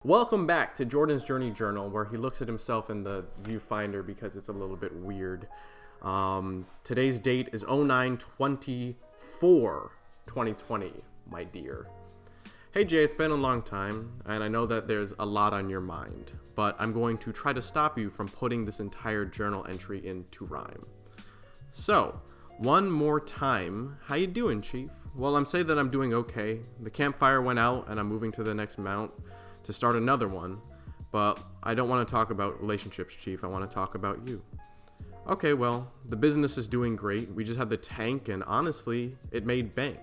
Welcome back to Jordan's Journey Journal, where he looks at himself in the viewfinder because it's a little bit weird. Today's date is 09/24/2020, my dear. Hey Jay, it's been a long time, and I know that there's a lot on your mind, but I'm going to try to stop you from putting this entire journal entry into rhyme. So, one more time, how you doing, Chief? Well, I'm saying that I'm doing okay. The campfire went out, and I'm moving to the next mount to start another one, but I don't want to talk about relationships, Chief. I want to talk about you. Okay, well, the business is doing great. We just had the tank, and honestly, it made bank.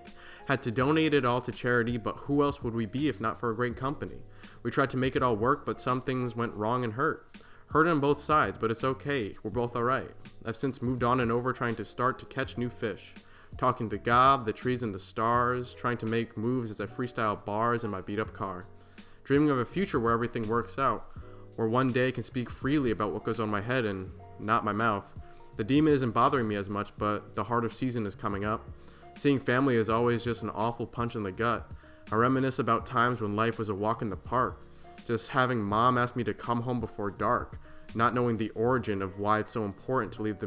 Had to donate it all to charity, but who else would we be if not for a great company? We tried to make it all work, but some things went wrong and hurt. Hurt on both sides, but it's okay. We're both alright. I've since moved on and over trying to start to catch new fish. Talking to God, the trees and the stars, trying to make moves as I freestyle bars in my beat up car. Dreaming of a future where everything works out, where one day I can speak freely about what goes on my head and not my mouth. The demon isn't bothering me as much, but the heart of season is coming up. Seeing family is always just an awful punch in the gut. I reminisce about times when life was a walk in the park. Just having mom ask me to come home before dark, not knowing the origin of why it's so important to leave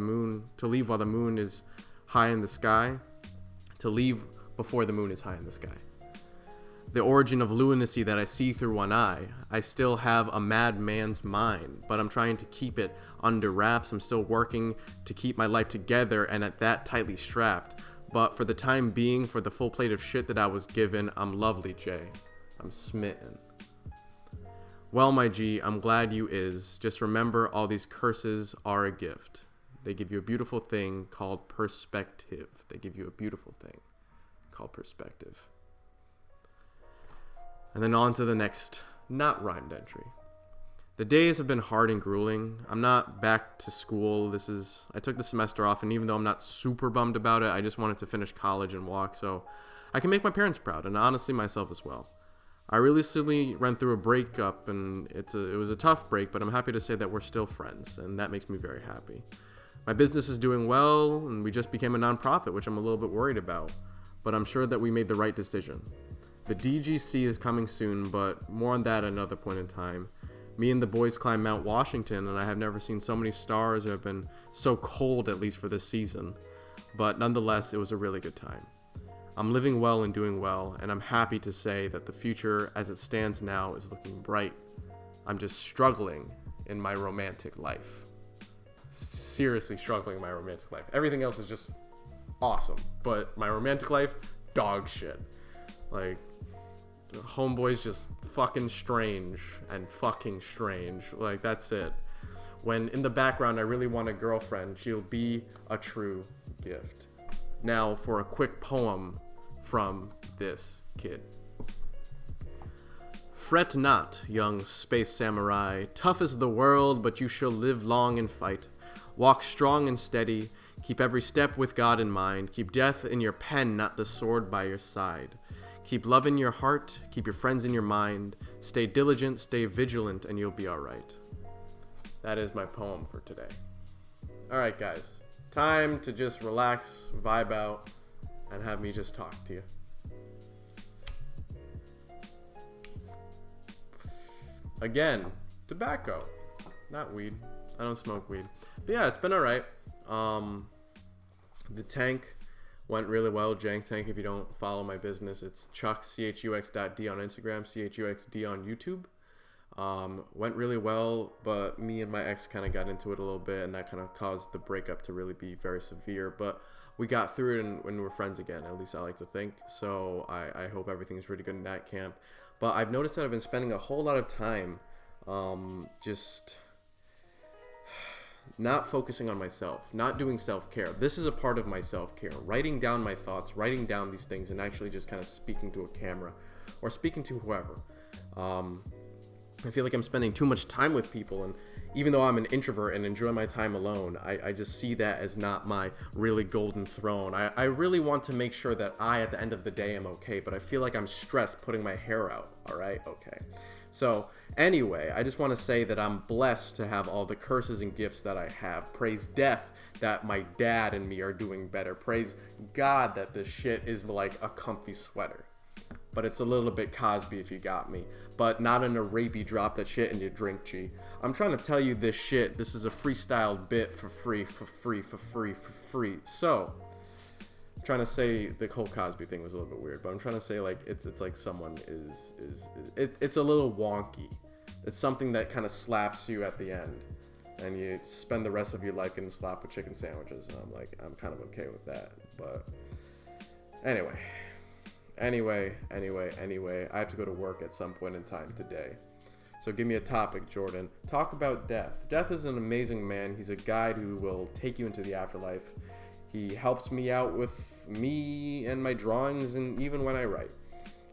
while the moon is high in the sky, to leave before the moon is high in the sky. The origin of lunacy that I see through one eye. I still have a madman's mind, but I'm trying to keep it under wraps. I'm still working to keep my life together and at that tightly strapped. But for the time being, for the full plate of shit that I was given, I'm lovely, Jay. I'm smitten. Well, my G, I'm glad you is. Just remember, all these curses are a gift. They give you a beautiful thing called perspective. They give you a beautiful thing called perspective. And then on to the next, not rhymed entry. The days have been hard and grueling. I'm not back to school. I took the semester off, and even though I'm not super bummed about it, I just wanted to finish college and walk so I can make my parents proud, and honestly myself as well. I recently ran through a breakup, and it was a tough break, but I'm happy to say that we're still friends, and that makes me very happy. My business is doing well, and we just became a nonprofit, which I'm a little bit worried about, but I'm sure that we made the right decision. The DGC is coming soon, but more on that at another point in time. Me and the boys climbed Mount Washington, and I have never seen so many stars or have been so cold, at least for this season. But nonetheless, it was a really good time. I'm living well and doing well, and I'm happy to say that the future as it stands now is looking bright. I'm just struggling in my romantic life. Seriously struggling in my romantic life. Everything else is just awesome, but my romantic life, dog shit. Like, homeboy's just fucking strange and fucking strange. Like, that's it. When in the background I really want a girlfriend, she'll be a true gift. Now for a quick poem from this kid. Fret not, young space samurai. Tough is the world, but you shall live long and fight. Walk strong and steady. Keep every step with God in mind. Keep death in your pen, not the sword by your side. Keep love in your heart, keep your friends in your mind. Stay diligent, stay vigilant, and you'll be alright. That is my poem for today. Alright guys, time to just relax, vibe out, and have me just talk to you. Again, tobacco, not weed. I don't smoke weed. But yeah, it's been alright. The tank went really well. Jank Tank, if you don't follow my business, it's Chuck, CHUX.D on Instagram, CHUXD on YouTube. Went really well, but me and my ex kind of got into it a little bit, and that kind of caused the breakup to really be very severe. But we got through it, and we're friends again, at least I like to think. So I hope everything's really good in that camp. But I've noticed that I've been spending a whole lot of time just not focusing on myself, not doing self-care. This is a part of my self-care. Writing down my thoughts, writing down these things, and actually just kind of speaking to a camera or speaking to whoever. I feel like I'm spending too much time with people, and even though I'm an introvert and enjoy my time alone, I just see that as not my really golden throne. I really want to make sure that at the end of the day, am okay, but I feel like I'm stressed putting my hair out, all right? Okay. So anyway, I just want to say that I'm blessed to have all the curses and gifts that I have. Praise death that my dad and me are doing better. Praise God that this shit is like a comfy sweater. but it's a little bit Cosby if you got me. But not in a rapey drop that shit in your drink, G. I'm trying to tell you this shit. This is a freestyle bit for free. So, I'm trying to say the whole Cosby thing was a little bit weird, but I'm trying to say like it's like someone it's a little wonky. It's something that kind of slaps you at the end, and you spend the rest of your life getting slapped with chicken sandwiches. And I'm kind of okay with that. But anyway, I have to go to work at some point in time today. So give me a topic, Jordan. Talk about Death. Death is an amazing man. He's a guide who will take you into the afterlife. He helps me out with me and my drawings, and even when I write.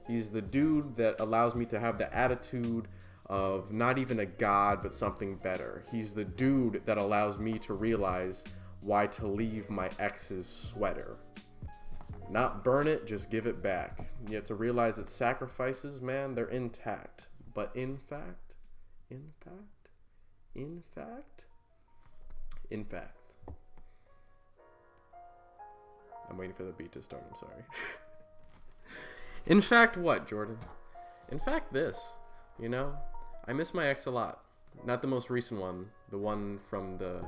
He's the dude that allows me to have the attitude of not even a god, but something better. He's the dude that allows me to realize why to leave my ex's sweater. Not burn it, just give it back. You have to realize that sacrifices, man, they're intact. But in fact, I'm waiting for the beat to start, I'm sorry. In fact what, Jordan? In fact this, you know? I miss my ex a lot. Not the most recent one, the one from the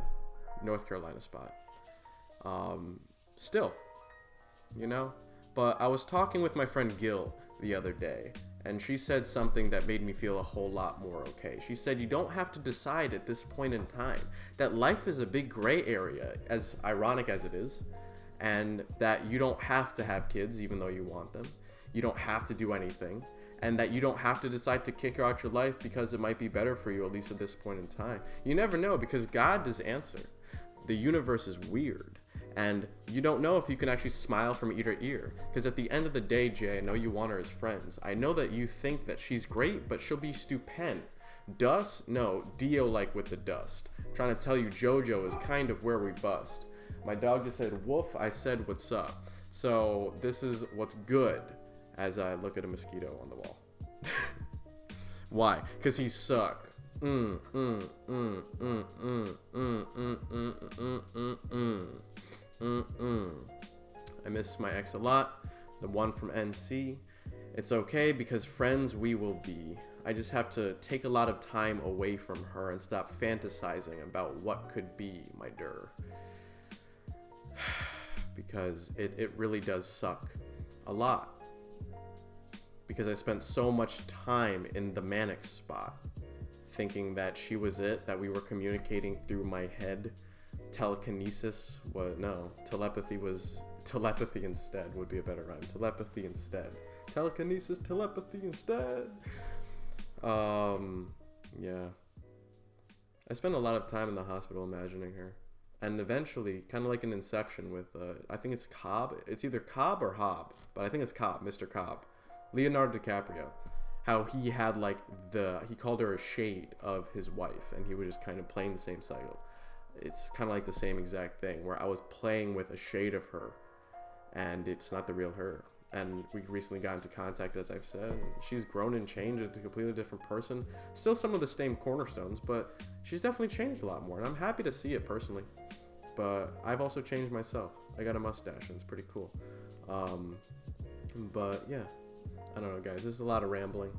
North Carolina spot. Still, you know? But I was talking with my friend Gil the other day, and she said something that made me feel a whole lot more okay. She said you don't have to decide at this point in time, that life is a big gray area, as ironic as it is, and that you don't have to have kids even though you want them. You don't have to do anything, and that you don't have to decide to kick out your life because it might be better for you, at least at this point in time. You never know, because God does answer. The universe is weird, and you don't know if you can actually smile from ear to ear. Because at the end of the day, Jay, I know you want her as friends. I know that you think that she's great, but she'll be stupend. Dust? No, Dio like with the dust. I'm trying to tell you, JoJo is kind of where we bust. My dog just said woof, I said what's up. So this is what's good as I look at a mosquito on the wall. Why? Because he suck. I miss my ex a lot. The one from NC. It's okay because friends we will be. I just have to take a lot of time away from her and stop fantasizing about what could be, my dir. Because it really does suck a lot. Because I spent so much time in the manic spot thinking that she was it, that we were communicating through my head. Telekinesis was, no, telepathy instead would be a better rhyme. Telepathy instead. Telekinesis, telepathy instead. Yeah. I spent a lot of time in the hospital imagining her. And eventually, kind of like an Inception with, I think it's Cobb. It's either Cobb or Hobb, but I think it's Cobb, Mr. Cobb. Leonardo DiCaprio. How he had like he called her a shade of his wife, and he was just kind of playing the same cycle. It's kind of like the same exact thing, where I was playing with a shade of her, and it's not the real her. And we recently got into contact, as I've said. She's grown and changed into a completely different person. Still some of the same cornerstones, but she's definitely changed a lot more, and I'm happy to see it personally. But I've also changed myself. I got a mustache, and it's pretty cool. But yeah, I don't know, guys. This is a lot of rambling.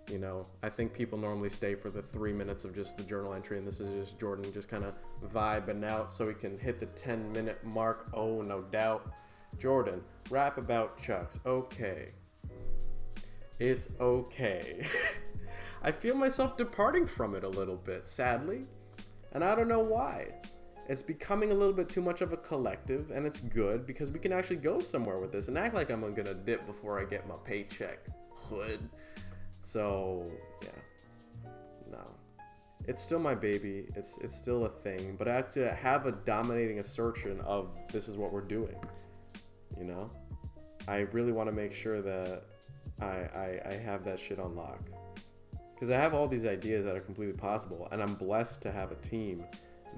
You know, I think people normally stay for the 3 minutes of just the journal entry, and this is just Jordan just kind of vibing out so he can hit the 10-minute mark. Oh, no doubt. Jordan, rap about Chucks. Okay. It's okay. I feel myself departing from it a little bit, sadly. And I don't know why. It's becoming a little bit too much of a collective, and it's good because we can actually go somewhere with this and act like I'm gonna dip before I get my paycheck. Hood. So, yeah. No. It's still my baby. It's still a thing, but I have to have a dominating assertion of this is what we're doing. You know? I really want to make sure that I have that shit on lock. Because I have all these ideas that are completely possible, and I'm blessed to have a team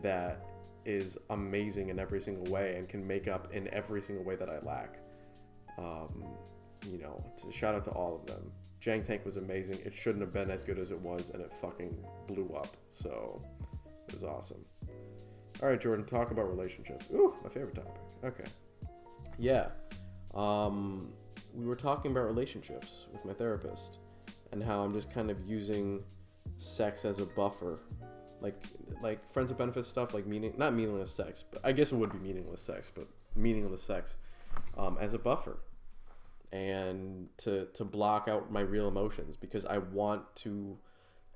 that is amazing in every single way and can make up in every single way that I lack. You know, shout out to all of them. Jank Tank was amazing. It shouldn't have been as good as it was, and it fucking blew up. So, it was awesome. All right, Jordan, talk about relationships. Ooh, my favorite topic. Okay. Yeah. we were talking about relationships with my therapist and how I'm just kind of using sex as a buffer, like friends with benefits stuff, like not meaningless sex, but I guess it would be meaningless sex, but meaningless sex as a buffer, and to block out my real emotions, because I want to,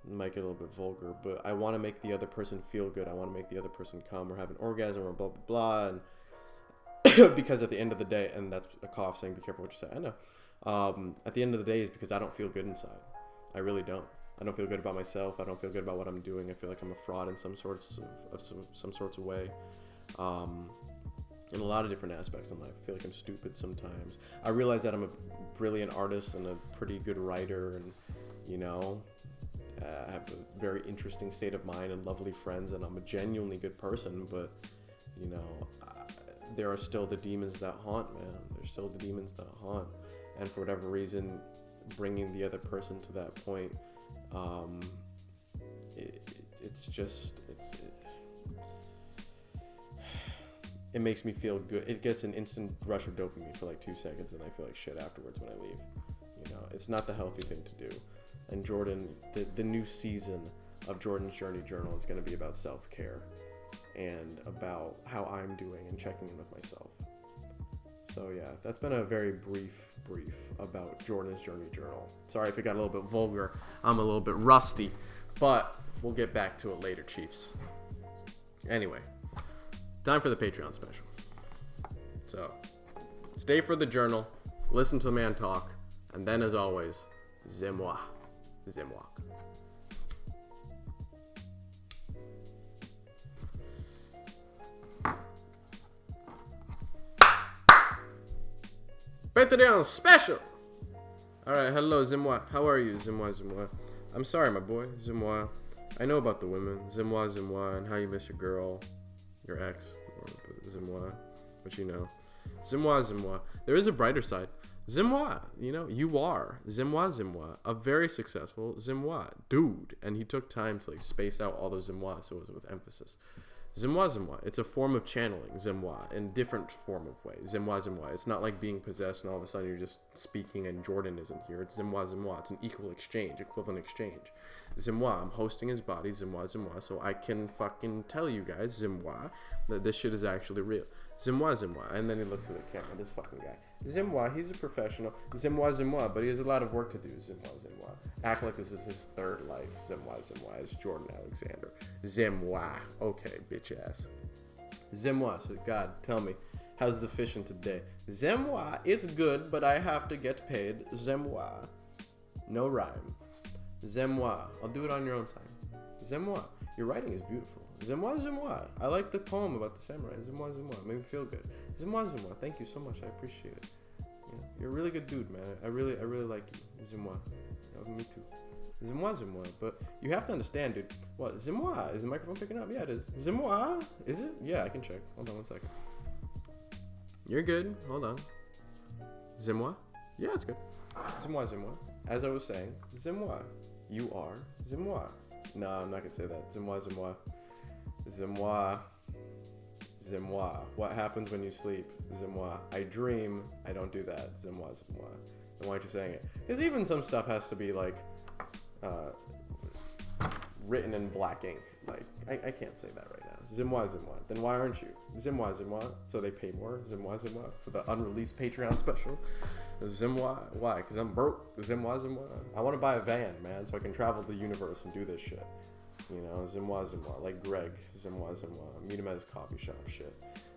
might get a little bit vulgar, but I want to make the other person feel good. I want to make the other person come or have an orgasm or blah blah blah, and because at the end of the day, and that's a cough saying be careful what you say, I know, at the end of the day is because I don't feel good inside. I really don't. I don't feel good about myself. I don't feel good about what I'm doing. I feel like I'm a fraud in some sorts of way, in a lot of different aspects in life. I feel like I'm stupid sometimes. I realize that I'm a brilliant artist and a pretty good writer, and I have a very interesting state of mind and lovely friends, and I'm a genuinely good person. But there are still the demons that haunt, man. There's still the demons that haunt, and for whatever reason, bringing the other person to that point, it makes me feel good. It gets an instant rush of dopamine for like 2 seconds, and I feel like shit afterwards when I leave. It's not the healthy thing to do. And Jordan, the new season of Jordan's Journey Journal is going to be about self-care and about how I'm doing and checking in with myself. So yeah, that's been a very brief about Jordan's Journey Journal. Sorry if it got a little bit vulgar. I'm a little bit rusty, but we'll get back to it later, Chiefs. Anyway, time for the Patreon special. So, stay for the journal, listen to the man talk, and then as always, c'est moi. Patreon special! Alright, hello, c'est moi. How are you, c'est moi? I'm sorry, my boy, c'est moi. I know about the women, c'est moi, and how you miss your girl, your ex, c'est moi, but c'est moi. There is a brighter side. C'est moi, you are, c'est moi, a very successful c'est moi dude, and he took time to space out all those c'est moi, so it was with emphasis. C'est moi, it's a form of channeling, c'est moi, in different form of ways. C'est moi. It's not like being possessed and all of a sudden you're just speaking and Jordan isn't here. It's c'est moi. It's an equivalent exchange. C'est moi, I'm hosting his body, c'est moi, so I can fucking tell you guys, c'est moi, that this shit is actually real. C'est moi. And then he looked to the camera, this fucking guy. C'est moi, he's a professional. C'est moi, but he has a lot of work to do. C'est moi. Act like this is his third life. C'est moi, as Jordan Alexander. C'est moi. Okay, bitch ass. C'est moi. So God, tell me, how's the fishing today? C'est moi, it's good, but I have to get paid. C'est moi. No rhyme. C'est moi. I'll do it on your own time. C'est moi. Your writing is beautiful. C'est moi. I like the poem about the samurai. C'est moi. It made me feel good. C'est moi. Thank you so much. I appreciate it. You're a really good dude, man. I really like you. C'est moi. Me too. C'est moi. But you have to understand, dude. What? C'est moi. Is the microphone picking up? Yeah, it is. C'est moi. Is it? Yeah, I can check. Hold on 1 second. You're good. Hold on. C'est moi? Yeah, it's good. C'est moi. As I was saying, c'est moi. You are. C'est moi. No, I'm not gonna say that. C'est moi. C'est moi. What happens when you sleep? C'est moi. I dream. I don't do that. C'est moi. And why aren't you saying it? Because even some stuff has to be written in black ink. I can't say that right now. C'est moi. Then why aren't you? C'est moi. So they pay more. C'est moi for the unreleased Patreon special. C'est moi. Why? Because I'm broke. C'est moi. I want to buy a van, man, so I can travel the universe and do this shit. C'est moi. Like Greg. C'est moi. Meet him at his coffee shop shit.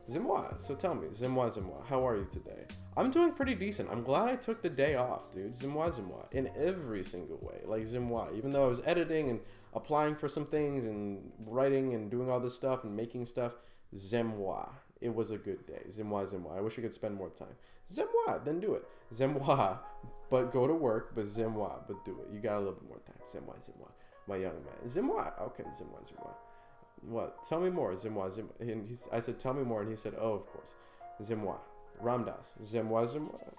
C'est moi. So tell me, c'est moi. How are you today? I'm doing pretty decent. I'm glad I took the day off, dude. C'est moi. In every single way. Like, c'est moi. Even though I was editing and applying for some things and writing and doing all this stuff and making stuff, c'est moi. It was a good day. C'est moi. I wish I could spend more time. C'est moi. Then do it. C'est moi. But go to work, but c'est moi. But do it. You got a little bit more time. C'est moi. My young man. C'est moi. Okay, c'est moi. What? Tell me more. C'est moi. And I said, tell me more. And he said, oh, of course. C'est moi. Ramdas. C'est moi.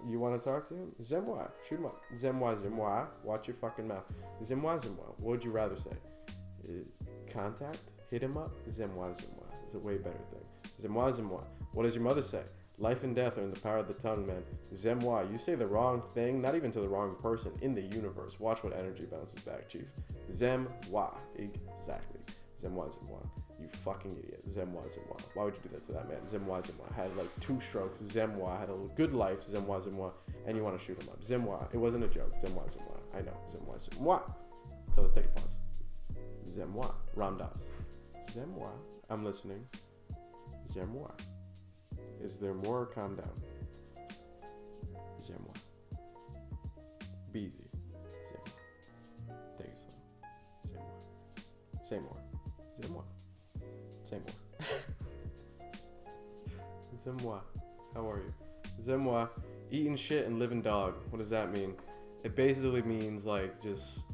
You want to talk to him? C'est moi. Shoot him up. C'est moi. Watch your fucking mouth. C'est moi. What would you rather say? Contact? Hit him up? C'est moi. It's a way better thing. C'est moi. What does your mother say? Life and death are in the power of the tongue, man. Zemwa, you say the wrong thing, not even to the wrong person, in the universe. Watch what energy bounces back, Chief. Zemwa. Exactly. Zemwa, Zemwa. You fucking idiot. Zemwa, Zemwa. Why would you do that to that man? Zemwa, Zemwa. Had like 2 strokes. Zemwa. Had a good life. Zemwa, Zemwa. And you want to shoot him up. Zemwa. It wasn't a joke. Zemwa, Zemwa. I know. Zemwa, Zemwa. So let's take a pause. Zemwa. Ramdas. Zemwa. I'm listening. Zemwa. Is there more? Calm down. Zemwa. Be easy. Zemwa. Take it slow. Zemwa. Say more. Zemwa. Say more. Zemwa. How are you? Zemwa. Eating shit and living dog. What does that mean? It basically means like just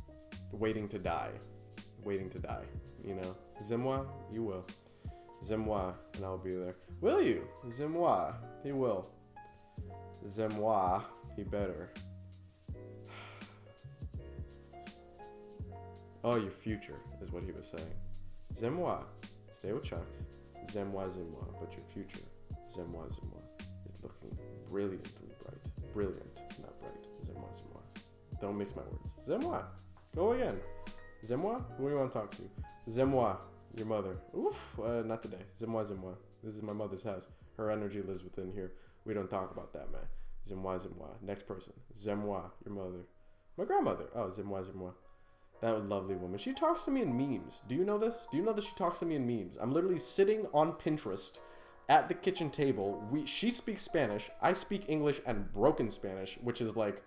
waiting to die. Waiting to die. You know? Zemwa. You will. Zemwa, and I'll be there. Will you? Zemwa, he will. Zemwa, he better. Oh, your future is what he was saying. Zemwa, stay with Chucks. Zemwa, Zemwa, but your future, Zemwa, Zemwa, is looking brilliantly bright. Brilliant, not bright. Zemwa, Zemwa. Don't mix my words. Zemwa, go again. Zemwa, who do you want to talk to? Zemwa. Your mother. Oof, not today. Zemwa, Zemwa. This is my mother's house. Her energy lives within here. We don't talk about that, man. Zemwa, Zemwa. Next person. Zemwa, your mother. My grandmother. Oh, Zemwa, Zemwa. That lovely woman. She talks to me in memes. Do you know this? Do you know that she talks to me in memes? I'm literally sitting on Pinterest at the kitchen table. She speaks Spanish. I speak English and broken Spanish, which is like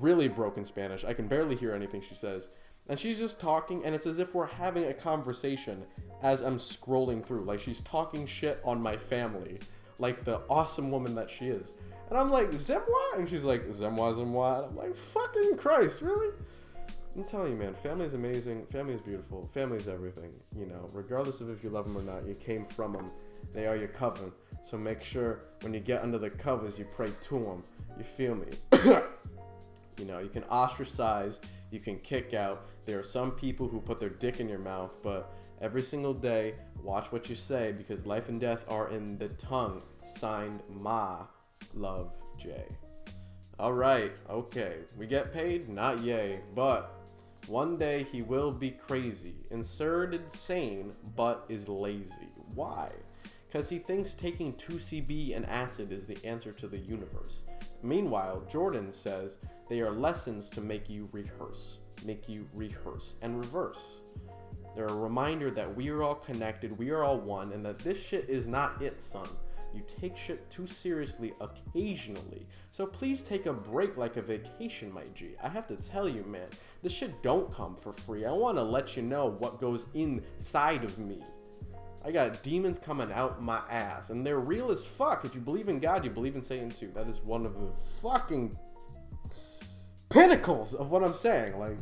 really broken Spanish. I can barely hear anything she says. And she's just talking, and it's as if we're having a conversation as I'm scrolling through. Like, she's talking shit on my family, like the awesome woman that she is. And I'm like, Zemwa? And she's like, Zemwa, Zemwa. And I'm like, fucking Christ, really? I'm telling you, man, family is amazing. Family is beautiful. Family is everything. You know, regardless of if you love them or not, you came from them. They are your coven. So make sure when you get under the covers, you pray to them. You feel me? You know, you can ostracize. You can kick out. There are some people who put their dick in your mouth, but every single day, watch what you say, because life and death are in the tongue. Signed, Ma, Love, J. All right, okay. We get paid? Not yay, but one day he will be crazy, inserted sane, but is lazy. Why? Because he thinks taking 2CB and acid is the answer to the universe. Meanwhile, Jordan says they are lessons to make you rehearse and reverse. They're a reminder that we are all connected, we are all one, and that this shit is not it, son. You take shit too seriously occasionally, so please take a break like a vacation, my G. I have to tell you, man, this shit don't come for free. I want to let you know what goes inside of me. I got demons coming out my ass, and they're real as fuck. If you believe in God, you believe in Satan too. That is one of the fucking pinnacles of what I'm saying. Like,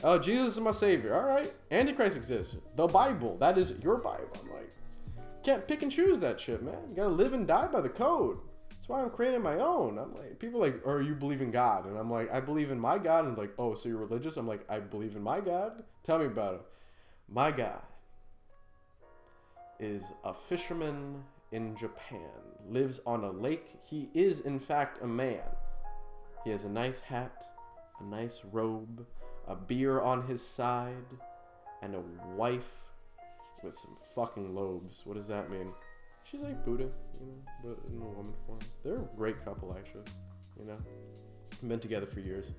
oh, Jesus is my savior. All right, Antichrist exists. The Bible, that is your Bible. I'm like, can't pick and choose that shit, man. You gotta live and die by the code. That's why I'm creating my own. I'm like, people are like, oh, you believe in God? And I'm like, I believe in my God. And like, oh, so you're religious? I'm like, I believe in my God. Tell me about it. My God is a fisherman in Japan, lives on a lake. He is in fact a man. He has a nice hat, a nice robe, a beer on his side, and a wife with some fucking lobes. What does that mean? She's like Buddha, you know, but in a woman form. They're a great couple, actually, you know. Been together for years.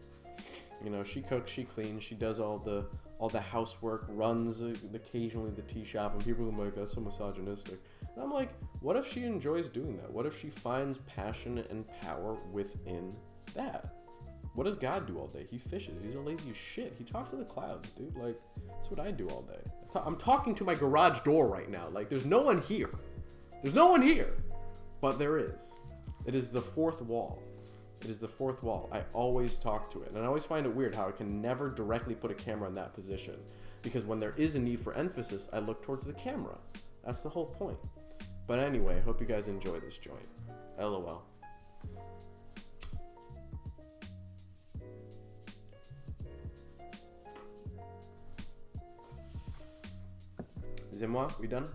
You know, she cooks, she cleans, she does all the housework, runs occasionally the tea shop, and people are like, that's so misogynistic. And I'm like, what if she enjoys doing that? What if she finds passion and power within that? What does God do all day? He fishes. He's a lazy as shit. He talks to the clouds, dude. Like, that's what I do all day. I'm talking to my garage door right now. Like, there's no one here. There's no one here. But there is. It is the fourth wall. It is the fourth wall. I always talk to it. And I always find it weird how I can never directly put a camera in that position. Because when there is a need for emphasis, I look towards the camera. That's the whole point. But anyway, hope you guys enjoy this joint. LOL. C'est moi? We done?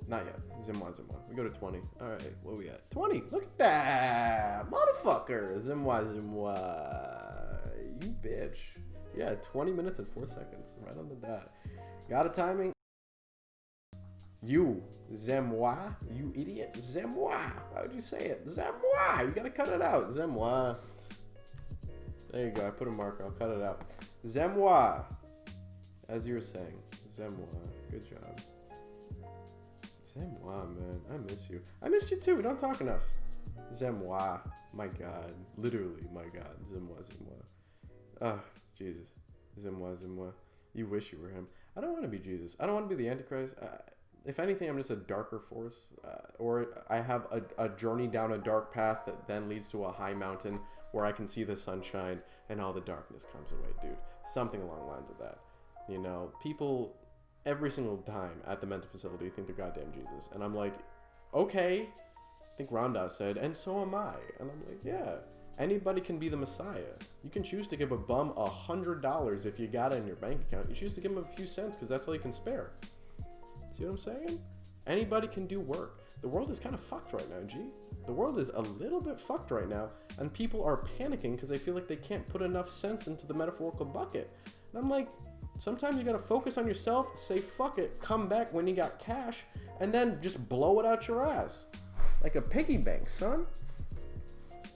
Not yet. Zimwa. We go to 20. All right, what are we at? 20. Look at that, motherfucker. Zimwa. You bitch. Yeah, 20 minutes and 4 seconds. Right on the dot. Got a timing. You, Zemwa, you idiot. Zemwa. How would you say it? Zemwa. You gotta cut it out. Zemwa. There you go. I put a marker. I'll cut it out. Zemwa. As you were saying. Zemwa. Good job. Zemwa, man. I miss you. I missed you too. We don't talk enough. Zemwa. My God. Literally, my God. Zemwa. Ah, Jesus. Zemwa. You wish you were him. I don't want to be Jesus. I don't want to be the Antichrist. If anything, I'm just a darker force. Or I have a journey down a dark path that then leads to a high mountain where I can see the sunshine and all the darkness comes away, dude. Something along the lines of that. You know, people every single time at the mental facility think they're goddamn Jesus. And I'm like, okay. I think Ramdas said, and so am I. And I'm like, yeah. Anybody can be the Messiah. You can choose to give a bum $100 if you got it in your bank account. You choose to give him a few cents because that's all you can spare. See what I'm saying? Anybody can do work. The world is kind of fucked right now, G. The world is a little bit fucked right now, and people are panicking because they feel like they can't put enough sense into the metaphorical bucket. And I'm like, sometimes you gotta focus on yourself, say fuck it, come back when you got cash, and then just blow it out your ass. Like a piggy bank, son.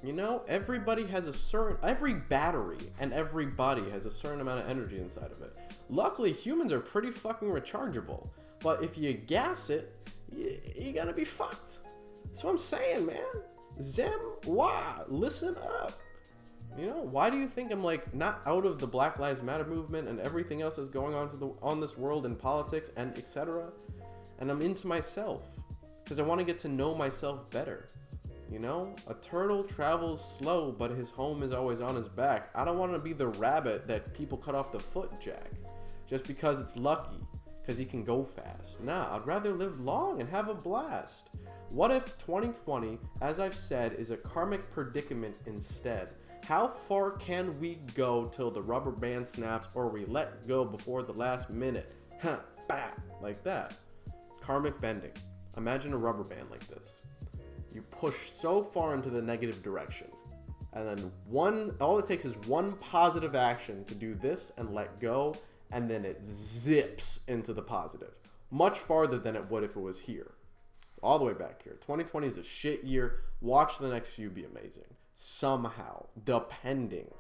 You know, every battery and every body has a certain amount of energy inside of it. Luckily, humans are pretty fucking rechargeable. But if you gas it, you're gonna be fucked. That's what I'm saying, man. Zemwa, listen up. You know, why do you think I'm like not out of the Black Lives Matter movement and everything else that's going on this world in politics and etc. And I'm into myself because I want to get to know myself better. You know, a turtle travels slow, but his home is always on his back. I don't want to be the rabbit that people cut off the foot, Jack, just because it's lucky, because he can go fast. Nah, I'd rather live long and have a blast. What if 2020, as I've said, is a karmic predicament instead? How far can we go till the rubber band snaps or we let go before the last minute? Huh, bah, like that. Karmic bending. Imagine a rubber band like this. You push so far into the negative direction, and then all it takes is one positive action to do this and let go, and then it zips into the positive. Much farther than it would if it was here. All the way back here. 2020 is a shit year. Watch the next few be amazing. Somehow. Depending.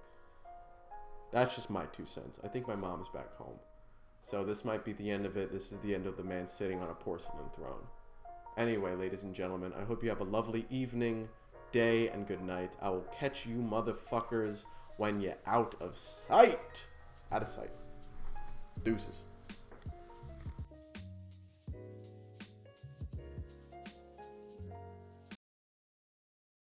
That's just my 2 cents. I think my mom's back home. So this might be the end of it. This is the end of the man sitting on a porcelain throne. Anyway, ladies and gentlemen, I hope you have a lovely evening, day, and good night. I will catch you motherfuckers when you're out of sight. Out of sight. Deuces.